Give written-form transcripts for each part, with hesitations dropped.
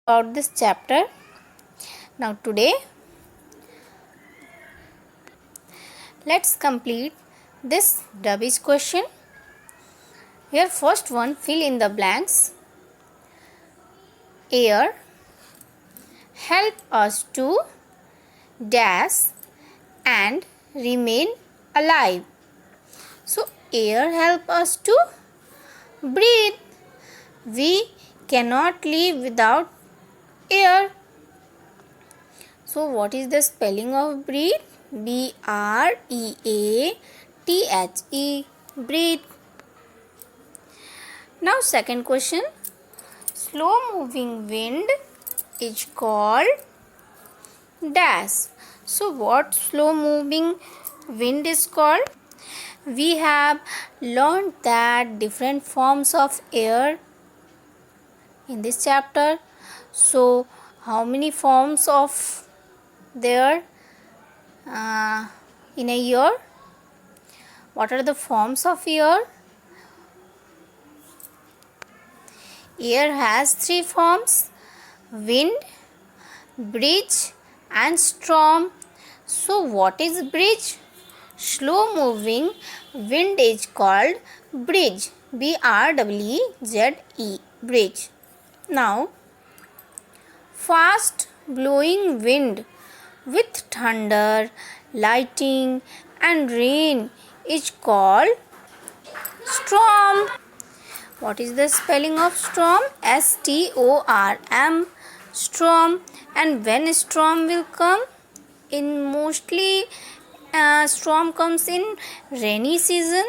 about this chapter. Now today let's complete this rubbish question. Here first one, fill in the blanks. Air help us to dash and remain alive. So air help us to breathe. We cannot live without air. So what is the spelling of breathe? B-R-E-A-T-H-E, breathe. Now second question, slow moving wind is called dash. So what slow moving wind is called? We have learned that different forms of air in this chapter. So how many forms of there in a year? What are the forms of air? Air has three forms: wind, breeze and storm. So what is breeze? Slow moving wind is called breeze. B-R-E-E-Z-E, breeze. Now fast blowing wind with thunder, lightning and rain is called storm. What is the spelling of storm? S-T-O-R-M, storm. And when storm will come? In mostly storm comes in rainy season.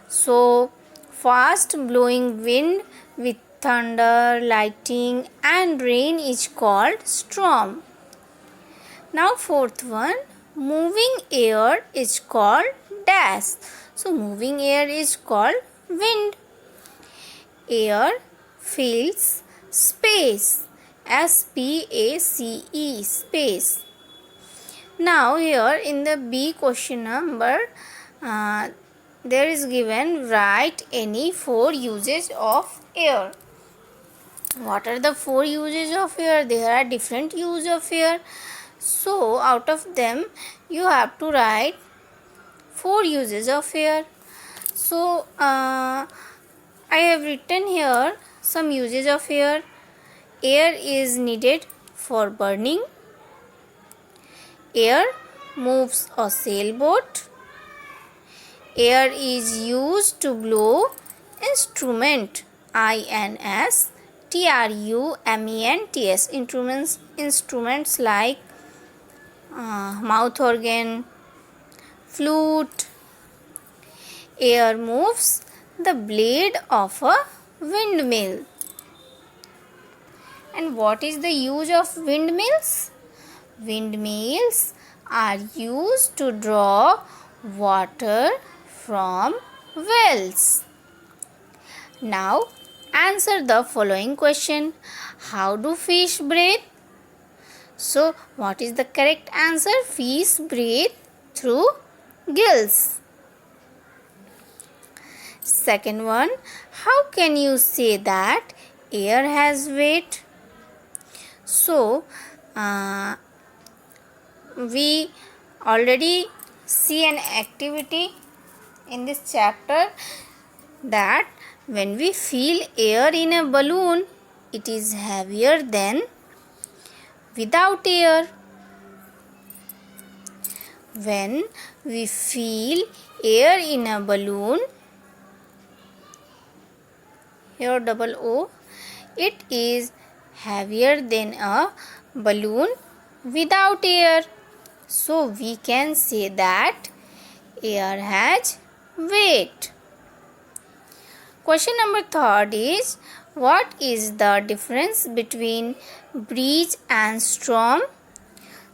So fast blowing wind with thunder, lightning and rain is called storm. Now fourth one, moving air is called dash. So moving air is called wind. Air fills space. S-P-A-C-E, space. Now here in the B question number, there is given write any 4 uses of air. What are the 4 uses of air? There are different use of air. So out of them you have to write 4 uses of air. So I have written here some uses of air. Air is needed for burning. Air moves a sailboat. Air is used to blow instrument. I-N-S-T-R-U-M-E-N-T-S, instruments like mouth organ, flute. Air moves the blade of a windmill. And what is the use of windmills? Windmills are used to draw water from wells. Now answer the following question. How do fish breathe? So what is the correct answer? Fish breathe through gills. Second one, how can you say that air has weight? So we already see an activity in this chapter that when we feel air in a balloon, it is heavier than without air. When we feel air in a balloon, here double O, it is heavier than a balloon without air. So we can say that air has weight. Question number 3 is, what is the difference between breeze and storm?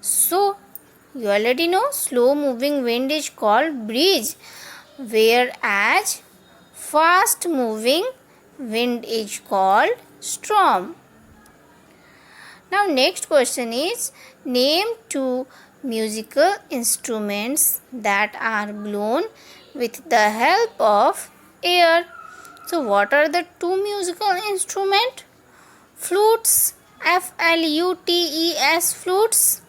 So you already know slow moving wind is called breeze, whereas fast moving wind is called storm. Now next question is, name 2 musical instruments that are blown with the help of air. So what are the 2 musical instruments? flutes, flutes, flutes,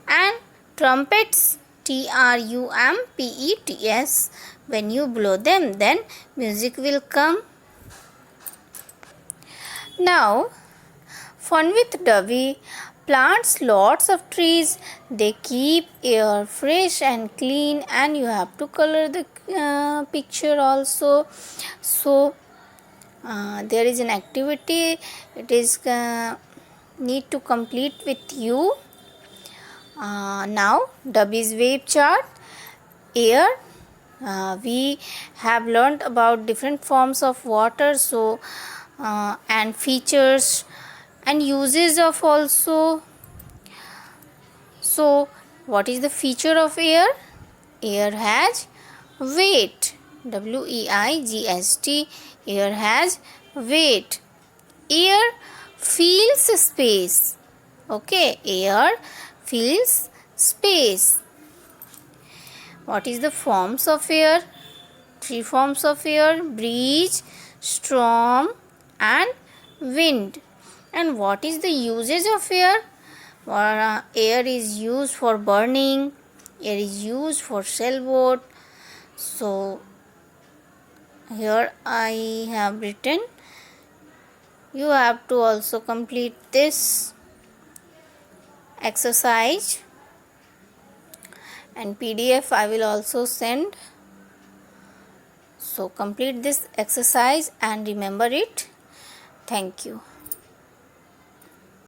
and trumpets, trumpets. When you blow them, then music will come. Now, fun with Dubby. Plants lots of trees. They keep air fresh and clean, and you have to color the picture also. So there is an activity. It is need to complete with you. Now Dubby's wave chart. Air. We have learnt about different forms of water. So and features and uses of also. So what is the feature of air? Air has weight, WEIGHT. Air has weight. Air fills space. Okay, air fills space. What is the forms of air? 3 forms of air: breeze, storm, and wind. And what is the usage of air? Air is used for burning. Air is used for sailboat. So here I have written. You have to also complete this exercise, and PDF I will also send. So complete this exercise and remember it. Thank you.